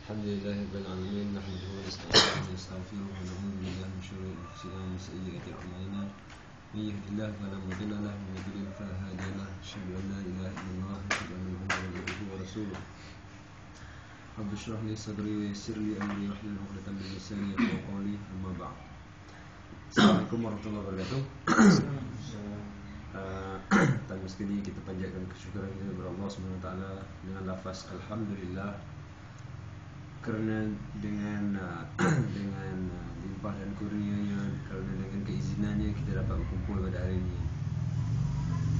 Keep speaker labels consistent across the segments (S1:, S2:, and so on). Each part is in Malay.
S1: الحمد لله رب العالمين نحمده ونستعينه ونستغفره ونعوذ بالله من شرور انفسنا ومن سيئات اعمالنا من يهد الله فلا مضل له ومن يضلل فلا هادي له اشهد ان لا اله الا الله واشهد ان محمدا عبده ورسوله رب اشرح لي صدري ويسر لي امري واحلل عقدة من لساني يفقهوا قولي اما بعد. Assalamualaikum warahmatullahi wabarakatuh. Pertama sekali kita panjatkan kesyukuran kita kepada Allah SWT dengan lafaz Alhamdulillah, kerana dengan limpah dan kurnianya, kerana dengan keizinannya kita dapat berkumpul pada hari ini.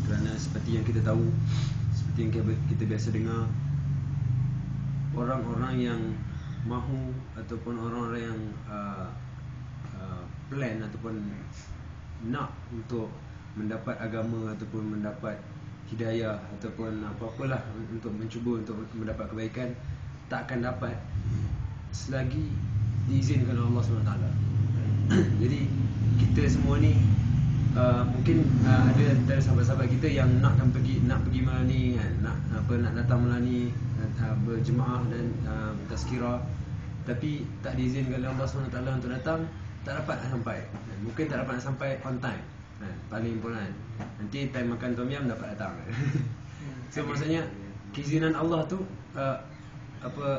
S1: Kerana seperti yang kita tahu, seperti yang kita biasa dengar, orang-orang yang mahu ataupun orang-orang yang plan ataupun nak untuk mendapat agama ataupun mendapat hidayah ataupun apa-apalah untuk mencuba untuk mendapat kebaikan, tak akan dapat selagi diizinkan oleh Allah SWT. Jadi kita semua ni mungkin ada antara sahabat-sahabat kita yang nak pergi malam ni kan, nak datang malam ni, berjemaah dan tazkirah, tapi tak diizinkan oleh Allah SWT untuk datang, tak dapat nak sampai. Mungkin tak dapat nak sampai on time. Paling pun kan, nanti time makan tom yam dapat datang. So maksudnya keizinan Allah tu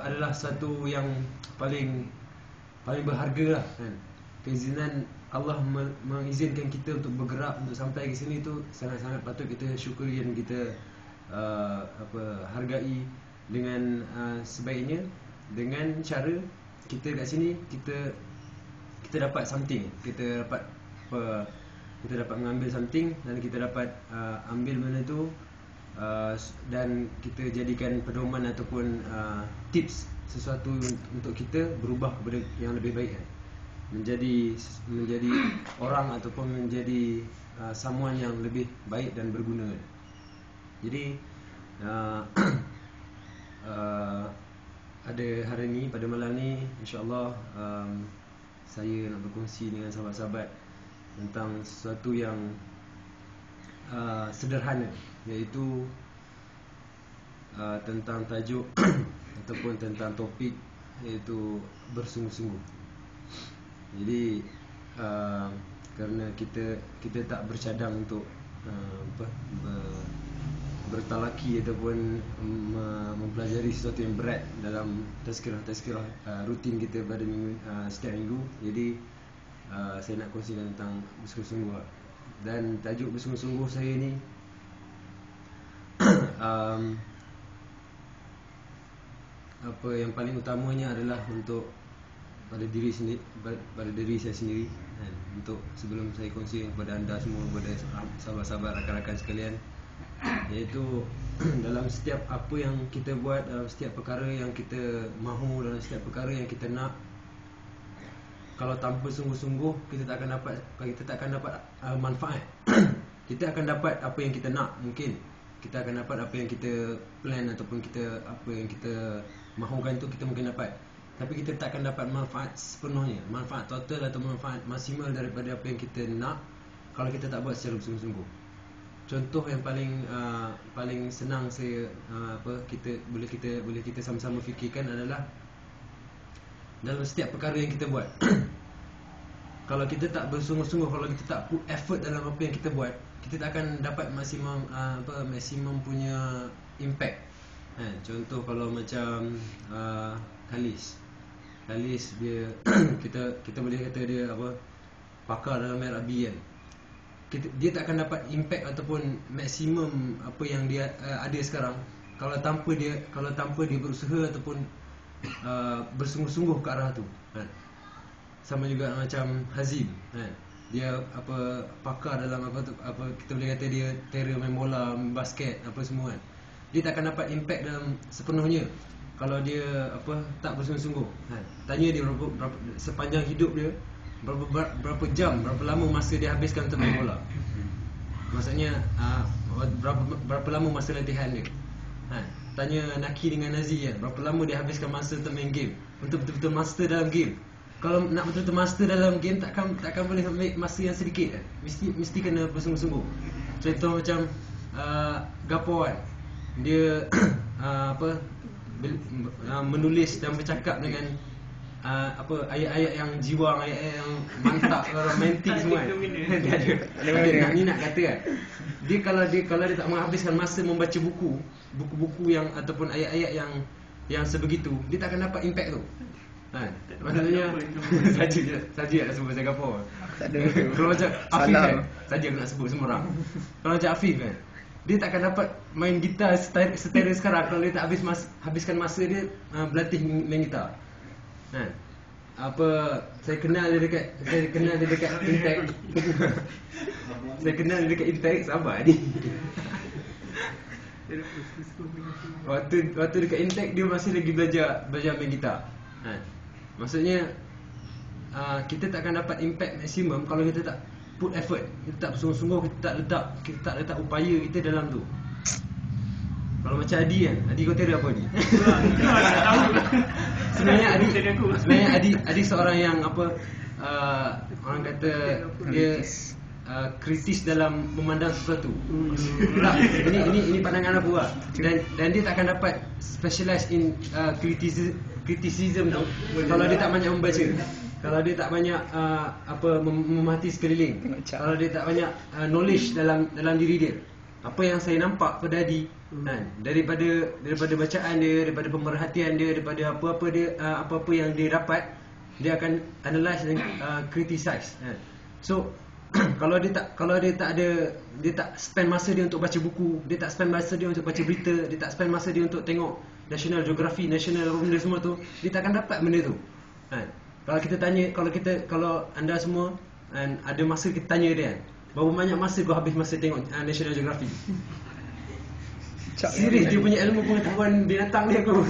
S1: adalah satu yang paling berharga lah kan. Keizinan Allah mengizinkan kita untuk bergerak untuk sampai ke sini tu sangat-sangat patut kita syukuri dan kita hargai dengan sebaiknya, dengan cara kita kat sini kita dapat something, kita dapat mengambil something dan kita dapat ambil benda tu dan kita jadikan pedoman ataupun tips sesuatu untuk kita berubah kepada yang lebih baik kan? menjadi orang ataupun menjadi someone yang lebih baik dan berguna kan? Jadi ada hari ni, pada malam ni insya-Allah saya nak berkongsi dengan sahabat-sahabat tentang sesuatu yang sederhana, iaitu tentang tajuk ataupun tentang topik, iaitu bersungguh-sungguh. Jadi kerana kita tak bercadang untuk bertalaki ataupun mempelajari sesuatu yang berat dalam tazkirah rutin kita pada setiap minggu. Jadi saya nak kongsikan tentang bersungguh-sungguh. Dan tajuk bersungguh-sungguh saya ni apa yang paling utamanya adalah untuk pada diri saya sendiri kan? Untuk sebelum saya kongsi kepada anda semua, kepada sahabat-sahabat, rakan-rakan sekalian, iaitu dalam setiap apa yang kita buat, dalam setiap perkara yang kita mahu, dalam setiap perkara yang kita nak, kalau tanpa sungguh-sungguh kita tak akan dapat manfaat. Kita akan dapat apa yang kita nak, mungkin kita akan dapat apa yang kita plan ataupun apa yang kita mahukan tu kita mungkin dapat, tapi kita tak akan dapat manfaat sepenuhnya, manfaat total atau manfaat maksimal daripada apa yang kita nak kalau kita tak buat secara bersungguh-sungguh. Contoh yang paling senang saya boleh kita sama-sama fikirkan adalah dalam setiap perkara yang kita buat. Kalau kita tak bersungguh-sungguh, kalau kita tak put effort dalam apa yang kita buat, kita tak akan dapat maksimum punya impact. Contoh kalau macam Khalis dia kita boleh kata dia pakar dalam RB kan. Dia tak akan dapat impact ataupun maksimum apa yang dia ada sekarang kalau tanpa dia berusaha ataupun bersungguh-sungguh ke arah tu kan. Sama juga macam Hazim kan. Dia pakar dalam kita boleh kata dia terror main bola, main basket, apa semua kan. Dia tak akan dapat impact dalam sepenuhnya kalau dia tak bersungguh-sungguh kan. Tanya dia berapa sepanjang hidup dia, berapa jam, berapa lama masa dia habiskan untuk main bola. Maksudnya berapa lama masa latihan dia. Tanya Naki dengan Nazi kan, berapa lama dia habiskan masa untuk main game, untuk betul-betul master dalam game. Kalau nak betul-betul master dalam game, takkan boleh ambil masa yang sedikit kan. Mesti kena bersungguh-sungguh. Contoh macam Gapoan, dia menulis dan bercakap dengan ayat-ayat yang jiwang, ayat-ayat yang mantap, romantik semua kan. Dia nak kata kan, dia kalau dia tak menghabiskan masa membaca buku-buku yang ataupun ayat-ayat yang sebegitu, dia tak akan dapat impact tu. Maksudnya saja nak sebut Singapura.
S2: Tak ada.
S1: Kalau macam Afif kan, saja aku nak sebut semua orang. Kalau macam Afif kan, dia tak akan dapat main gitar setera sekarang kalau dia tak habiskan masa dia berlatih main gitar. Saya kenal dia dekat Intech. Saya kenal dia dekat Intech, sabar ni. Waktu dekat Intech dia masih lagi belajar main gitar. Maksudnya kita tak akan dapat impact maksimum kalau kita tak put effort, kita tak bersungguh-sungguh, kita tak letak upaya kita dalam tu. Kalau macam Adi kan, Adi kau tera apa Adi? Sebenarnya Adi seorang yang orang kata dia kritis dalam memandang sesuatu. Tak, ini pandangan aku lah. Dan dia tak akan dapat specialize in criticism tu kalau dia tak banyak membaca. Kalau dia tak banyak memahati sekeliling. Kalau dia tak banyak knowledge dalam diri dia. Apa yang saya nampak pada Adi daripada bacaan dia, daripada pemerhatian dia, daripada apa-apa yang dia dapat, dia akan analyse dan criticize. So kalau dia tak spend masa dia untuk baca buku, dia tak spend masa dia untuk baca berita, dia tak spend masa dia untuk tengok National Geography, National benda semua tu, dia tak akan dapat benda tu. Kalau kita tanya, kalau anda semua ada masa kita tanya dia, berapa banyak masa kau habis masa tengok National Geography? Serius, dia punya ilmu pengetahuan binatang dia aku.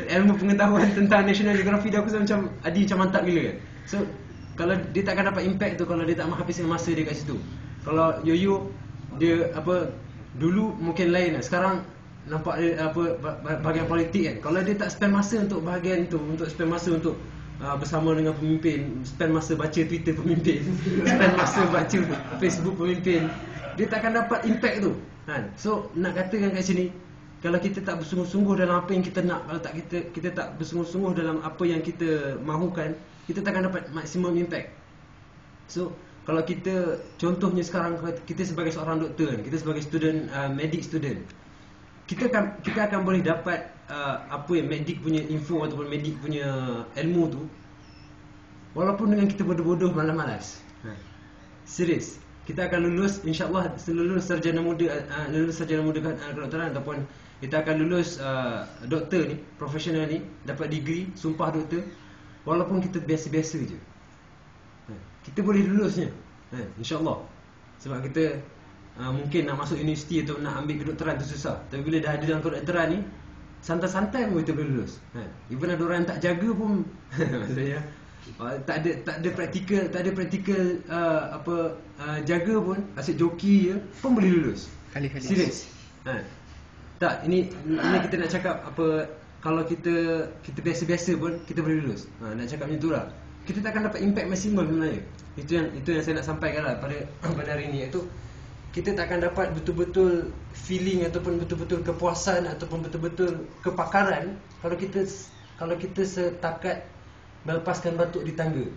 S1: Ilmu pengetahuan tentang National Geography dia aku macam Adi macam mantap gila kan. So kalau dia tak akan dapat impact tu kalau dia tak menghabiskan masa dia kat situ. Kalau Yoyo dia dulu mungkin lain lah. Sekarang nampak dia bahagian politik kan. Kalau dia tak spend masa untuk bahagian tu, untuk spend masa untuk bersama dengan pemimpin, spend masa baca Twitter pemimpin, spend masa baca Facebook pemimpin, dia tak akan dapat impact tu. So nak katakan kat sini, kalau kita tak bersungguh-sungguh dalam apa yang kita nak, kalau tak kita tak bersungguh-sungguh dalam apa yang kita mahukan, kita tak akan dapat maksimum impact. So kalau kita, contohnya sekarang kita sebagai seorang doktor, kita sebagai student, medic student, kita akan boleh dapat apa yang medik punya info ataupun medik punya ilmu tu, walaupun dengan kita bodoh-bodoh malas-malas. Serius, kita akan lulus insya-Allah, lulus sarjana muda kedoktoran, ataupun kita akan lulus doktor ni, profesional ni, dapat degree sumpah doktor, walaupun kita biasa-biasa je. Kita boleh lulusnya, insya-Allah. Sebab kita mungkin nak masuk universiti atau nak ambil kedoktoran tu susah. Tapi bila dah ada dalam kedoktoran ni, santai-santai pun kita boleh lulus. Even ada orang yang tak jaga pun maksudnya tak ada praktikal jaga pun, asyik joki je pun boleh lulus.
S2: Kali-kali.
S1: Serius. Tak, ini kita nak cakap kalau kita biasa-biasa pun kita boleh lulus. Nak cakap macam tu lah. Kita tak akan dapat impact maksimum sebenarnya. Itu yang saya nak sampaikan lah pada hari ini, iaitu kita tak akan dapat betul-betul feeling ataupun betul-betul kepuasan ataupun betul-betul kepakaran kalau kita setakat melepaskan batuk di tangga.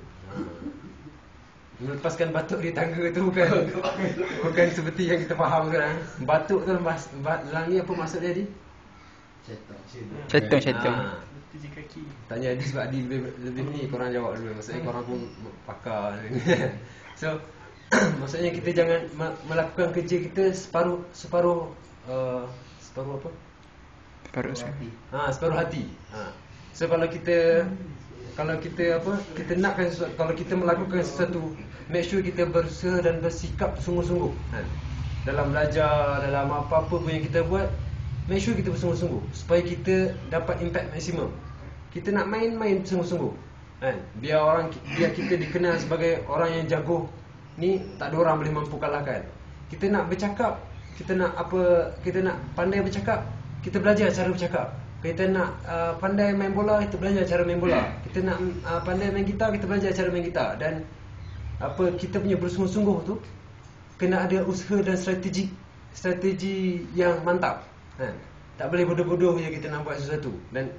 S1: Melepaskan batuk di tangga tu bukan seperti yang kita faham sekarang. Batuk tu dalam ni apa maksud dia, Adi?
S2: Cetung.
S1: Tanya Adi sebab Adi lebih ni, korang jawab dulu. Maksudnya korang pun pakar. So maksudnya kita jangan melakukan kerja kita separuh apa? Separuh hati. So kalau kita nakkan sesuatu, kalau kita melakukan sesuatu, make sure kita berusaha dan bersikap sungguh-sungguh. Dalam belajar, dalam apa-apa pun yang kita buat, make sure kita bersungguh-sungguh supaya kita dapat impact maksimum. Kita nak main sungguh-sungguh. Biar kita dikenal sebagai orang yang jago ni, tak ada orang boleh mampu kalahkan. Kita nak bercakap, kita nak pandai bercakap, kita belajar cara bercakap. Kita nak pandai main bola, kita belajar cara main bola. Kita nak pandai main gitar, kita belajar cara main gitar. Dan kita punya bersungguh-sungguh tu kena ada usaha dan strategi yang mantap. tak boleh bodoh-bodoh je kita nak buat sesuatu. Dan